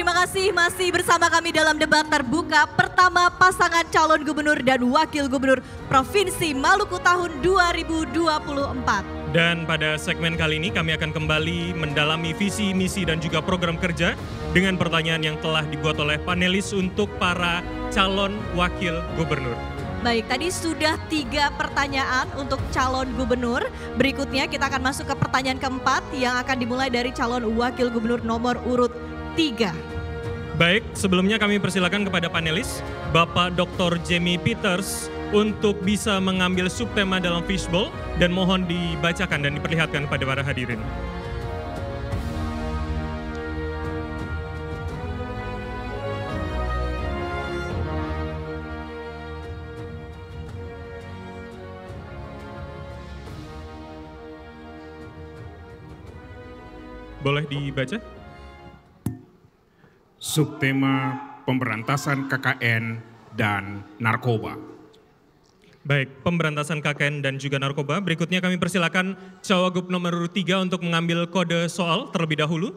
Terima kasih masih bersama kami dalam debat terbuka pertama pasangan calon gubernur dan wakil gubernur Provinsi Maluku tahun 2024. Dan pada segmen kali ini kami akan kembali mendalami visi, misi dan juga program kerja dengan pertanyaan yang telah dibuat oleh panelis untuk para calon wakil gubernur. Baik, tadi sudah 3 pertanyaan untuk calon gubernur. Berikutnya kita akan masuk ke pertanyaan keempat yang akan dimulai dari calon wakil gubernur nomor urut 3. Baik, sebelumnya kami persilakan kepada panelis, Bapak Dr. Jamie Peters untuk bisa mengambil subtema dalam fishbowl dan mohon dibacakan dan diperlihatkan kepada para hadirin. Boleh dibaca? Subtema pemberantasan KKN dan narkoba. Baik, pemberantasan KKN dan juga narkoba. Berikutnya kami persilakan Cawagup nomor urut 3 untuk mengambil kode soal terlebih dahulu.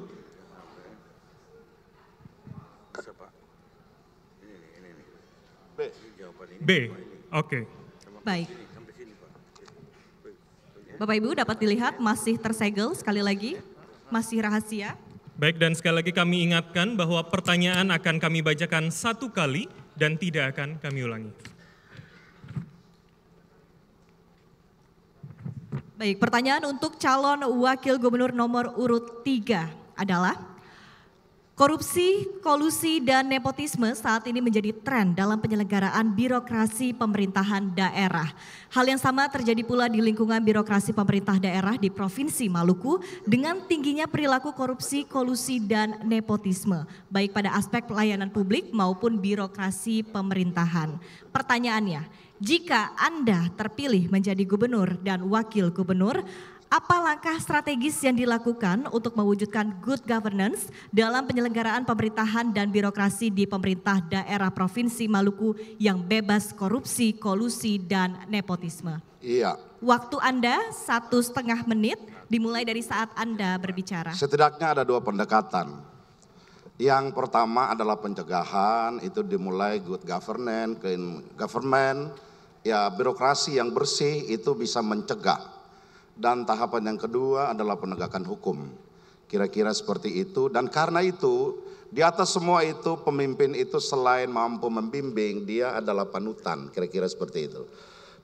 B. Oke. Baik. Bapak Ibu dapat dilihat masih tersegel sekali lagi, masih rahasia. Baik, dan sekali lagi kami ingatkan bahwa pertanyaan akan kami bacakan 1 kali dan tidak akan kami ulangi. Baik, pertanyaan untuk calon wakil gubernur nomor urut 3 adalah: korupsi, kolusi, dan nepotisme saat ini menjadi tren dalam penyelenggaraan birokrasi pemerintahan daerah. Hal yang sama terjadi pula di lingkungan birokrasi pemerintah daerah di Provinsi Maluku dengan tingginya perilaku korupsi, kolusi, dan nepotisme, baik pada aspek pelayanan publik maupun birokrasi pemerintahan. Pertanyaannya, jika Anda terpilih menjadi gubernur dan wakil gubernur, apa langkah strategis yang dilakukan untuk mewujudkan good governance dalam penyelenggaraan pemerintahan dan birokrasi di pemerintah daerah Provinsi Maluku yang bebas korupsi, kolusi, dan nepotisme? Iya. Waktu Anda 1,5 menit dimulai dari saat Anda berbicara. Setidaknya ada 2 pendekatan. Yang pertama adalah pencegahan, itu dimulai good governance, clean government, ya birokrasi yang bersih itu bisa mencegah. Dan tahapan yang kedua adalah penegakan hukum. Kira-kira seperti itu. Dan karena itu, di atas semua itu pemimpin itu selain mampu membimbing, dia adalah panutan. Kira-kira seperti itu.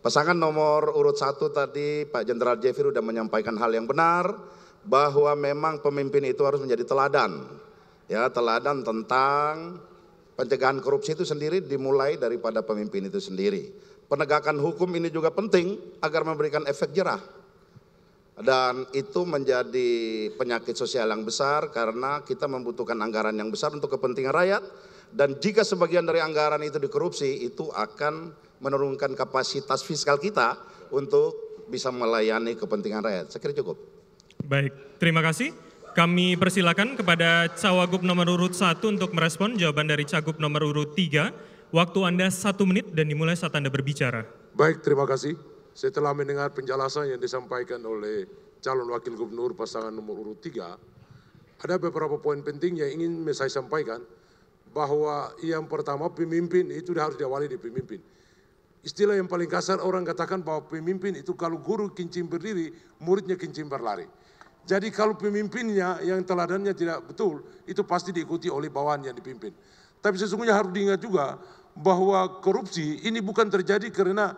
Pasangan nomor urut 1 tadi, Pak Jenderal Jeffrey sudah menyampaikan hal yang benar, bahwa memang pemimpin itu harus menjadi teladan. Ya, teladan tentang pencegahan korupsi itu sendiri dimulai daripada pemimpin itu sendiri. Penegakan hukum ini juga penting agar memberikan efek jerah. Dan itu menjadi penyakit sosial yang besar karena kita membutuhkan anggaran yang besar untuk kepentingan rakyat. Dan jika sebagian dari anggaran itu dikorupsi, itu akan menurunkan kapasitas fiskal kita untuk bisa melayani kepentingan rakyat. Saya kira cukup. Baik, terima kasih. Kami persilakan kepada Cawagup nomor urut 1 untuk merespon jawaban dari Cagup nomor urut 3. Waktu Anda 1 menit dan dimulai saat Anda berbicara. Baik, terima kasih. Setelah mendengar penjelasan yang disampaikan oleh calon wakil gubernur pasangan nomor urut 3, ada beberapa poin penting yang ingin saya sampaikan, bahwa yang pertama pemimpin itu harus diawali di pemimpin. Istilah yang paling kasar orang katakan bahwa pemimpin itu kalau guru kincing berdiri, muridnya kincing berlari. Jadi kalau pemimpinnya yang teladannya tidak betul, itu pasti diikuti oleh bawahan yang dipimpin. Tapi sesungguhnya harus diingat juga bahwa korupsi ini bukan terjadi karena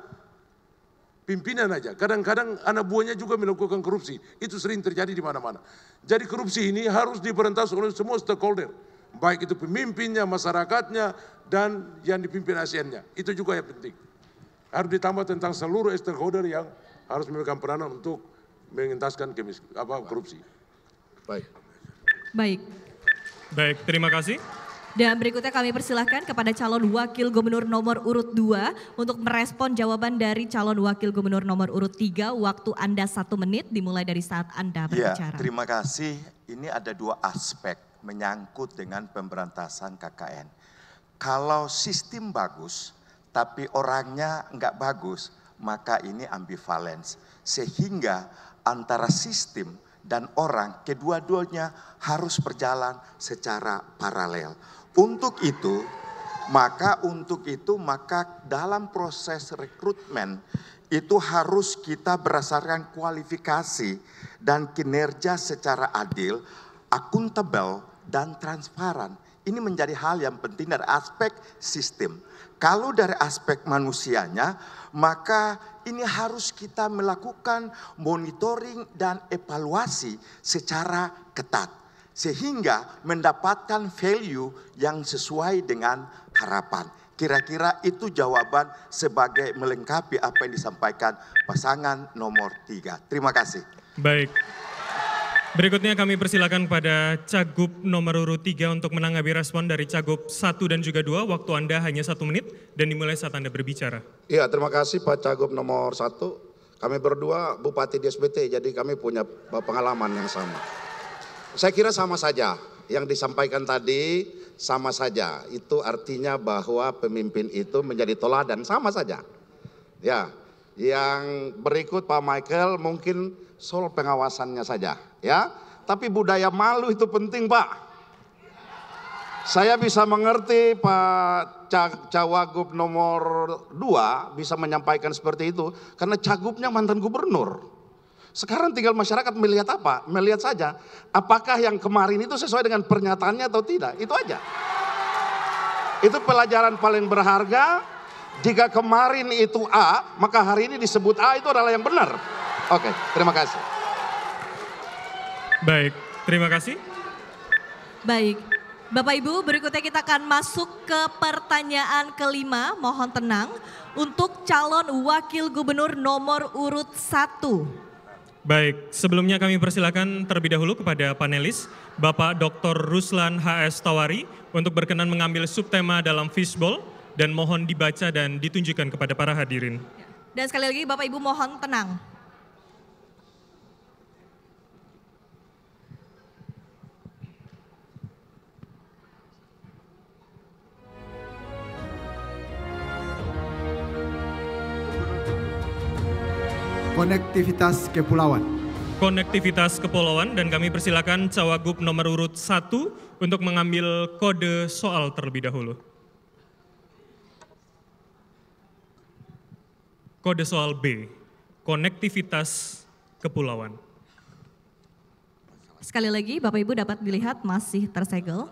pimpinan aja. Kadang-kadang anak buahnya juga melakukan korupsi. Itu sering terjadi di mana-mana. Jadi korupsi ini harus diberantas oleh semua stakeholder. Baik itu pemimpinnya, masyarakatnya, dan yang dipimpin ASN-nya. Itu juga yang penting. Harus ditambah tentang seluruh stakeholder yang harus memegang peranan untuk mengentaskan korupsi. Baik. Baik. Baik, terima kasih. Dan berikutnya kami persilahkan kepada calon wakil gubernur nomor urut 2 untuk merespon jawaban dari calon wakil gubernur nomor urut 3. Waktu Anda 1 menit dimulai dari saat Anda berbicara. Ya, terima kasih. Ini ada 2 aspek menyangkut dengan pemberantasan KKN. Kalau sistem bagus tapi orangnya enggak bagus, maka ini ambivalens. Sehingga antara sistem dan orang, kedua-duanya harus berjalan secara paralel. Untuk itu, maka dalam proses rekrutmen itu harus kita berdasarkan kualifikasi dan kinerja secara adil, akuntabel, dan transparan. Ini menjadi hal yang penting dari aspek sistem. Kalau dari aspek manusianya, maka ini harus kita melakukan monitoring dan evaluasi secara ketat. Sehingga mendapatkan value yang sesuai dengan harapan. Kira-kira itu jawaban sebagai melengkapi apa yang disampaikan pasangan nomor 3. Terima kasih. Baik. Berikutnya kami persilakan kepada Cagup nomor urut 3 untuk menanggapi respon dari Cagup 1 dan juga 2. Waktu Anda hanya 1 menit dan dimulai saat Anda berbicara. Iya, terima kasih Pak Cagup nomor 1. Kami berdua Bupati di SBT, jadi kami punya pengalaman yang sama. Saya kira sama saja, yang disampaikan tadi sama saja. Itu artinya bahwa pemimpin itu menjadi teladan, sama saja. Ya, yang berikut Pak Michael mungkin soal pengawasannya saja, ya. Tapi budaya malu itu penting, Pak. Saya bisa mengerti Pak Cawagup nomor 2 bisa menyampaikan seperti itu karena Cagupnya mantan gubernur. Sekarang tinggal masyarakat melihat apa? Melihat saja apakah yang kemarin itu sesuai dengan pernyataannya atau tidak. Itu aja. Itu pelajaran paling berharga. Jika kemarin itu A, maka hari ini disebut A itu adalah yang benar. Oke, terima kasih. Baik, terima kasih. Baik, Bapak Ibu, berikutnya kita akan masuk ke pertanyaan kelima. Mohon tenang untuk calon wakil gubernur nomor urut 1. Baik, sebelumnya kami persilakan terlebih dahulu kepada panelis, Bapak Dr. Ruslan HS Tawari untuk berkenan mengambil subtema dalam fishbowl dan mohon dibaca dan ditunjukkan kepada para hadirin. Dan sekali lagi Bapak Ibu mohon tenang. Konektivitas Kepulauan. Konektivitas Kepulauan, dan kami persilakan Cawagup nomor urut 1 untuk mengambil kode soal terlebih dahulu. Kode soal B, konektivitas kepulauan. Sekali lagi Bapak Ibu dapat dilihat masih tersegel.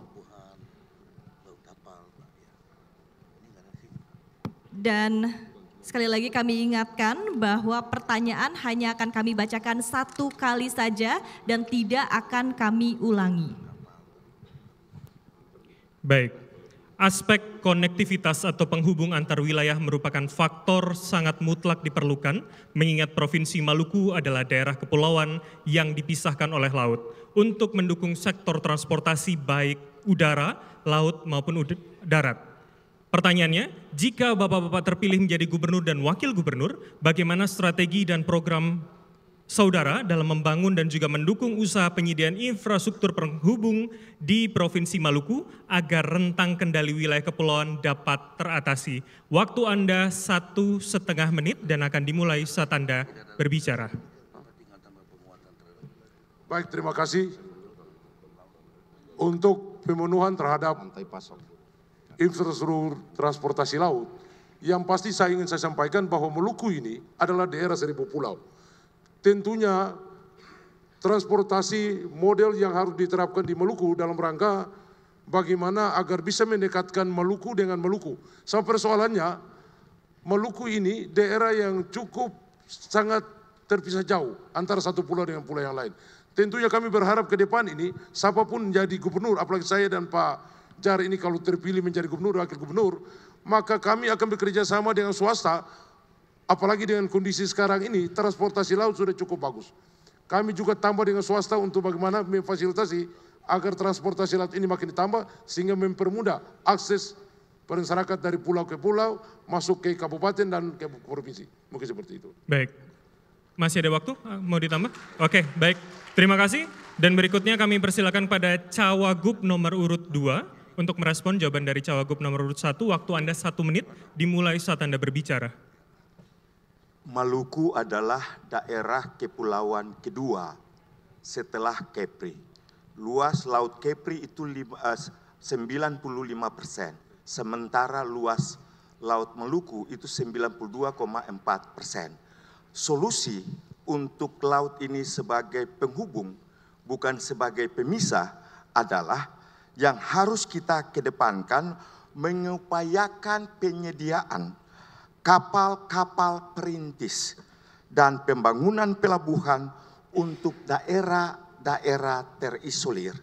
Dan sekali lagi kami ingatkan bahwa pertanyaan hanya akan kami bacakan 1 kali saja dan tidak akan kami ulangi. Baik, aspek konektivitas atau penghubung antar wilayah merupakan faktor sangat mutlak diperlukan, mengingat Provinsi Maluku adalah daerah kepulauan yang dipisahkan oleh laut untuk mendukung sektor transportasi baik udara, laut maupun darat. Pertanyaannya, jika Bapak-Bapak terpilih menjadi gubernur dan wakil gubernur, bagaimana strategi dan program saudara dalam membangun dan juga mendukung usaha penyediaan infrastruktur penghubung di Provinsi Maluku agar rentang kendali wilayah kepulauan dapat teratasi? Waktu Anda 1,5 menit dan akan dimulai saat Anda berbicara. Baik, terima kasih. Untuk pemenuhan terhadap infrastruktur transportasi laut, yang pasti saya ingin saya sampaikan bahwa Maluku ini adalah daerah 1000 pulau. Tentunya transportasi model yang harus diterapkan di Maluku dalam rangka bagaimana agar bisa mendekatkan Maluku dengan Maluku. Sama persoalannya, Maluku ini daerah yang cukup sangat terpisah jauh antara satu pulau dengan pulau yang lain. Tentunya kami berharap ke depan ini, siapapun menjadi gubernur, apalagi saya dan Pak Jar ini kalau terpilih menjadi gubernur, wakil gubernur, maka kami akan bekerja sama dengan swasta, apalagi dengan kondisi sekarang ini, transportasi laut sudah cukup bagus. Kami juga tambah dengan swasta untuk bagaimana memfasilitasi agar transportasi laut ini makin ditambah, sehingga mempermudah akses masyarakat dari pulau ke pulau, masuk ke kabupaten dan ke provinsi. Mungkin seperti itu. Baik, masih ada waktu? Mau ditambah? Oke, baik. Terima kasih. Dan berikutnya kami persilakan pada Cawagup nomor urut 2. Untuk merespon jawaban dari Cawagup nomor urut 1, waktu Anda 1 menit, dimulai saat Anda berbicara. Maluku adalah daerah kepulauan kedua setelah Kepri. Luas Laut Kepri itu 95%, sementara luas Laut Maluku itu 92,4%. Solusi untuk laut ini sebagai penghubung, bukan sebagai pemisah, adalah yang harus kita kedepankan mengupayakan penyediaan kapal-kapal perintis dan pembangunan pelabuhan untuk daerah-daerah terisolir.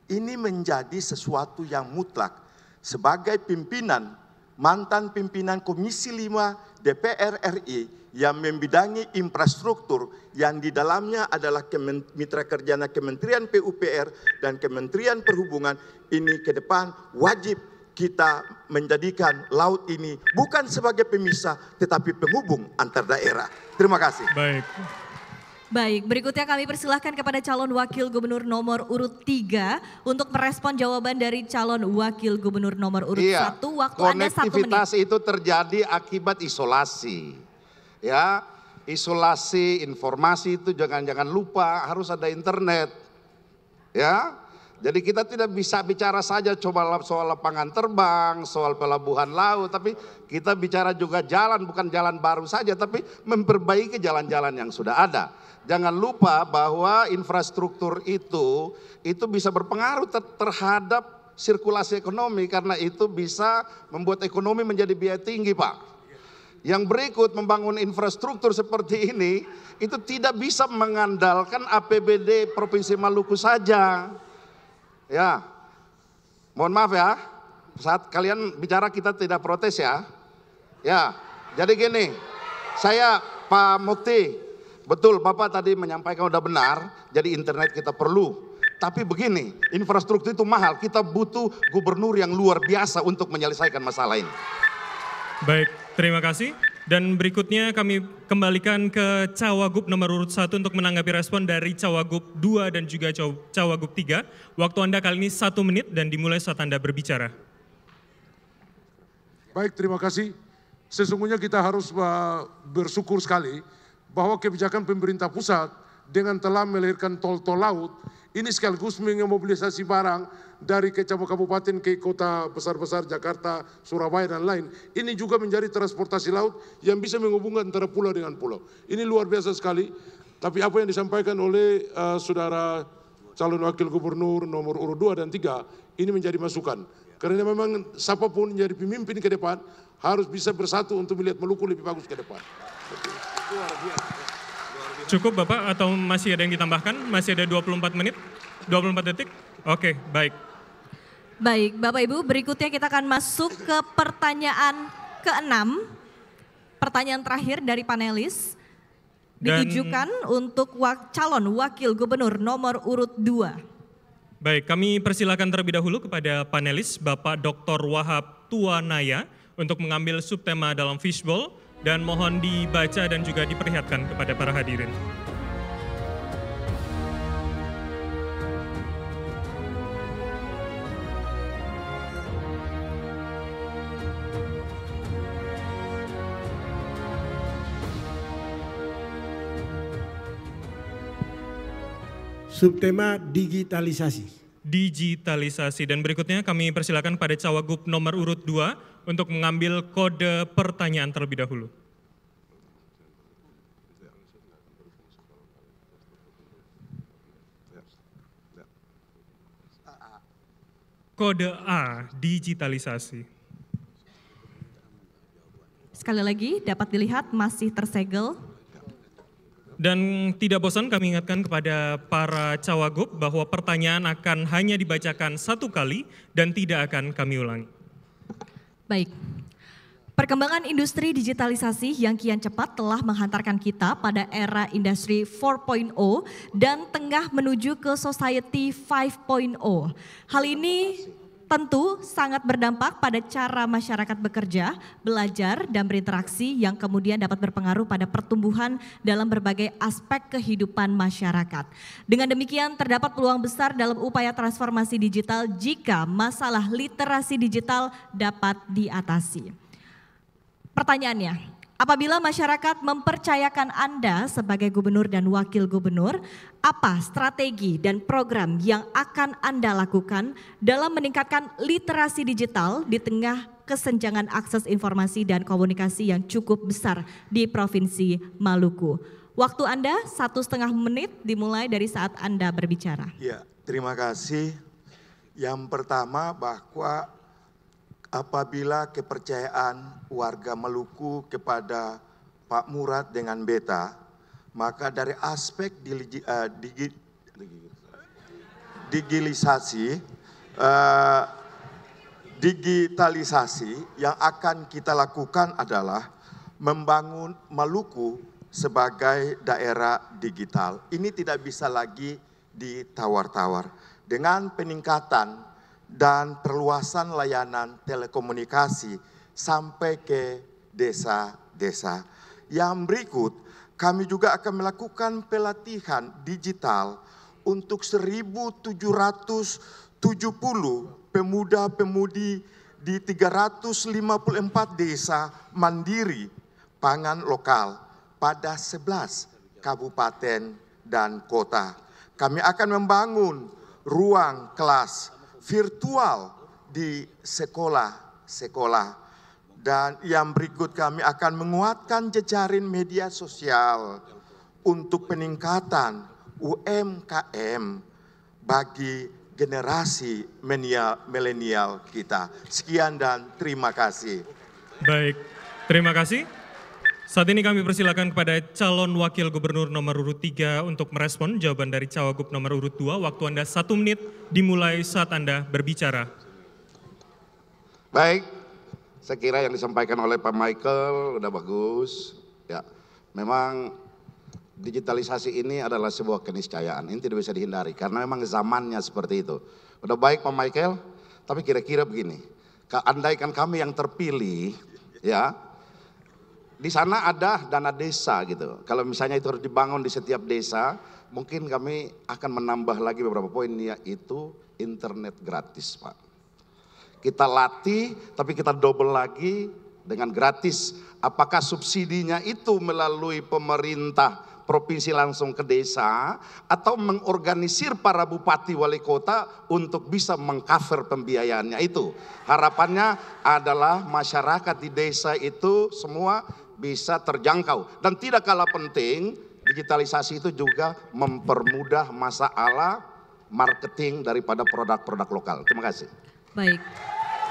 Ini menjadi sesuatu yang mutlak. Sebagai pimpinan, mantan pimpinan Komisi 5 DPR RI yang membidangi infrastruktur yang di dalamnya adalah mitra kerjanya Kementerian PUPR dan Kementerian Perhubungan, ini ke depan wajib kita menjadikan laut ini bukan sebagai pemisah tetapi penghubung antar daerah. Terima kasih. Baik, berikutnya kami persilahkan kepada calon wakil gubernur nomor urut 3 untuk merespon jawaban dari calon wakil gubernur nomor urut 1. Waktu Anda 1 menit. Konektivitas itu terjadi akibat isolasi. Ya, isolasi informasi itu jangan lupa harus ada internet. Ya. Jadi kita tidak bisa bicara saja coba soal lapangan terbang, soal pelabuhan laut, tapi kita bicara juga jalan, bukan jalan baru saja, tapi memperbaiki jalan-jalan yang sudah ada. Jangan lupa bahwa infrastruktur itu bisa berpengaruh terhadap sirkulasi ekonomi, karena itu bisa membuat ekonomi menjadi biaya tinggi, Pak. Yang berikut, membangun infrastruktur seperti ini itu tidak bisa mengandalkan APBD Provinsi Maluku saja. Ya, mohon maaf ya, saat kalian bicara kita tidak protes ya. Ya, jadi gini, saya Pak Mukti, betul Bapak tadi menyampaikan udah benar, jadi internet kita perlu. Tapi begini, infrastruktur itu mahal, kita butuh gubernur yang luar biasa untuk menyelesaikan masalah ini. Baik, terima kasih. Dan berikutnya kami kembalikan ke Cawagup nomor urut 1 untuk menanggapi respon dari Cawagup 2 dan juga Cawagup 3. Waktu Anda kali ini 1 menit dan dimulai saat Anda berbicara. Baik, terima kasih. Sesungguhnya kita harus bersyukur sekali bahwa kebijakan pemerintah pusat dengan telah melahirkan tol-tol laut, ini sekaligus mengomobilisasi barang dari kabupaten ke kota besar-besar Jakarta, Surabaya dan lain. Ini juga menjadi transportasi laut yang bisa menghubungkan antara pulau dengan pulau. Ini luar biasa sekali. Tapi apa yang disampaikan oleh saudara calon wakil gubernur nomor urut 2 dan 3 ini menjadi masukan. Karena memang siapapun menjadi pemimpin ke depan harus bisa bersatu untuk melihat Maluku lebih bagus ke depan. Cukup Bapak atau masih ada yang ditambahkan? Masih ada 24 menit? 24 detik? Oke, baik. Baik, Bapak Ibu, berikutnya kita akan masuk ke pertanyaan ke-6. Pertanyaan terakhir dari panelis ditujukan untuk calon wakil gubernur nomor urut 2. Baik, kami persilakan terlebih dahulu kepada panelis Bapak Dr. Wahab Tuanaya untuk mengambil subtema dalam fishbowl dan mohon dibaca dan juga diperlihatkan kepada para hadirin. Subtema digitalisasi. Digitalisasi. Dan berikutnya kami persilakan pada Cawagup nomor urut 2 untuk mengambil kode pertanyaan terlebih dahulu. Kode A, digitalisasi. Sekali lagi dapat dilihat masih tersegel. Dan tidak bosan kami ingatkan kepada para Cawagup bahwa pertanyaan akan hanya dibacakan 1 kali dan tidak akan kami ulangi. Baik, perkembangan industri digitalisasi yang kian cepat telah menghantarkan kita pada era industri 4.0 dan tengah menuju ke society 5.0. Hal ini tentu sangat berdampak pada cara masyarakat bekerja, belajar, dan berinteraksi yang kemudian dapat berpengaruh pada pertumbuhan dalam berbagai aspek kehidupan masyarakat. Dengan demikian terdapat peluang besar dalam upaya transformasi digital jika masalah literasi digital dapat diatasi. Pertanyaannya, Apabila masyarakat mempercayakan Anda sebagai gubernur dan wakil gubernur, apa strategi dan program yang akan Anda lakukan dalam meningkatkan literasi digital di tengah kesenjangan akses informasi dan komunikasi yang cukup besar di Provinsi Maluku? Waktu Anda 1,5 menit dimulai dari saat Anda berbicara. Ya, terima kasih. Yang pertama bahwa apabila kepercayaan warga Maluku kepada Pak Murad dengan Beta, maka dari aspek digitalisasi yang akan kita lakukan adalah membangun Maluku sebagai daerah digital. Ini tidak bisa lagi ditawar-tawar. Dengan peningkatan dan perluasan layanan telekomunikasi sampai ke desa-desa. Yang berikut, kami juga akan melakukan pelatihan digital untuk 1.770 pemuda-pemudi di 354 desa mandiri pangan lokal pada 11 kabupaten dan kota. Kami akan membangun ruang kelas virtual di sekolah-sekolah. Dan yang berikut kami akan menguatkan jejaring media sosial untuk peningkatan UMKM bagi generasi milenial kita. Sekian dan terima kasih. Baik, terima kasih. Saat ini kami persilakan kepada calon wakil gubernur nomor urut 3 untuk merespon jawaban dari cawagup nomor urut 2. Waktu Anda 1 menit dimulai saat Anda berbicara. Baik, saya kira yang disampaikan oleh Pak Michael udah bagus. Ya, memang digitalisasi ini adalah sebuah keniscayaan. Ini tidak bisa dihindari karena memang zamannya seperti itu. Udah baik Pak Michael, tapi kira-kira begini. Andaikan kami yang terpilih, ya. Di sana ada dana desa gitu. Kalau misalnya itu harus dibangun di setiap desa, mungkin kami akan menambah lagi beberapa poin, yaitu internet gratis, Pak. Kita latih, tapi kita double lagi dengan gratis. Apakah subsidinya itu melalui pemerintah provinsi langsung ke desa, atau mengorganisir para bupati wali kota untuk bisa mengcover pembiayaannya itu. Harapannya adalah masyarakat di desa itu semua bisa terjangkau. Dan tidak kalah penting, digitalisasi itu juga mempermudah masalah marketing daripada produk-produk lokal. Terima kasih. Baik,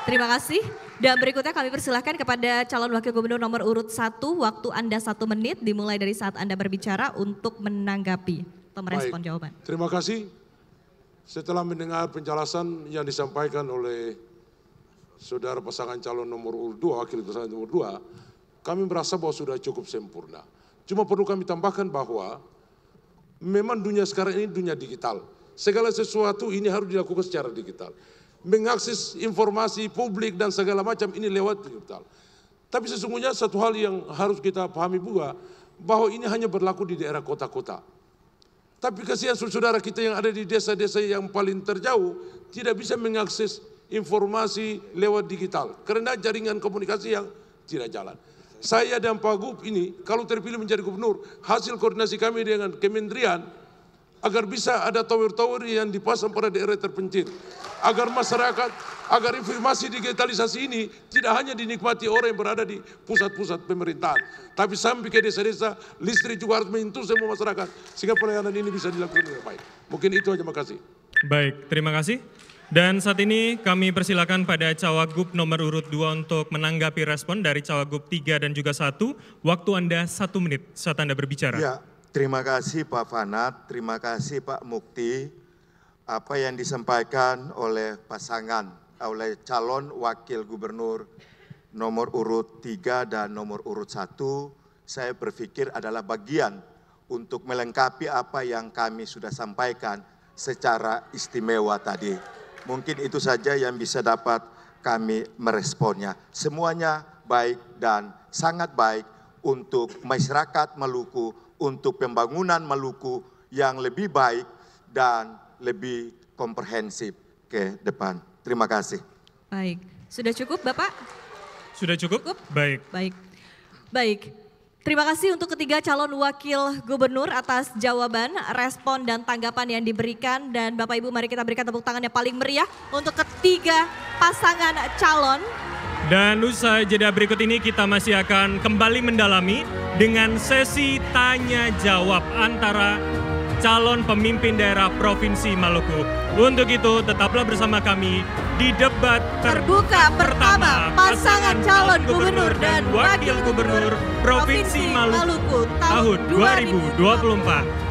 terima kasih. Dan berikutnya kami persilahkan kepada calon wakil gubernur nomor urut 1. Waktu Anda 1 menit dimulai dari saat Anda berbicara untuk menanggapi atau merespon jawaban. Terima kasih. Setelah mendengar penjelasan yang disampaikan oleh saudara pasangan calon nomor urut 2, wakil pasangan nomor 2, kami merasa bahwa sudah cukup sempurna. Cuma perlu kami tambahkan bahwa memang dunia sekarang ini dunia digital. Segala sesuatu ini harus dilakukan secara digital. Mengakses informasi publik dan segala macam ini lewat digital. Tapi sesungguhnya satu hal yang harus kita pahami juga, bahwa ini hanya berlaku di daerah kota-kota. Tapi kasihan saudara kita yang ada di desa-desa yang paling terjauh tidak bisa mengakses informasi lewat digital karena jaringan komunikasi yang tidak jalan. Saya dan Pak Gub ini kalau terpilih menjadi gubernur, hasil koordinasi kami dengan kementerian agar bisa ada tower-tower yang dipasang pada daerah terpencil. Agar masyarakat, agar informasi digitalisasi ini tidak hanya dinikmati orang yang berada di pusat-pusat pemerintahan. Tapi sampai ke desa-desa, listrik juga harus menyentuh semua masyarakat. Sehingga pelayanan ini bisa dilakukan dengan baik. Mungkin itu aja, makasih. Baik, terima kasih. Dan saat ini kami persilakan pada cawagup nomor urut 2 untuk menanggapi respon dari cawagup 3 dan juga 1. Waktu Anda 1 menit saat Anda berbicara. Ya, terima kasih Pak Fanat, terima kasih Pak Mukti. Apa yang disampaikan oleh oleh calon wakil gubernur nomor urut 3 dan nomor urut 1, saya berpikir adalah bagian untuk melengkapi apa yang kami sudah sampaikan secara istimewa tadi. Mungkin itu saja yang bisa dapat kami meresponnya. Semuanya baik dan sangat baik untuk masyarakat Maluku, untuk pembangunan Maluku yang lebih baik dan lebih komprehensif ke depan. Terima kasih. Baik, sudah cukup Bapak? Sudah cukup? Baik. Baik. Baik, terima kasih untuk ketiga calon wakil gubernur atas jawaban, respon dan tanggapan yang diberikan. Dan Bapak Ibu mari kita berikan tepuk tangan yang paling meriah untuk ketiga pasangan calon. Dan usai jeda berikut ini kita masih akan kembali mendalami dengan sesi tanya jawab antara calon pemimpin daerah Provinsi Maluku. Untuk itu tetaplah bersama kami di debat terbuka pertama pasangan calon gubernur dan wakil gubernur Provinsi Maluku tahun 2024.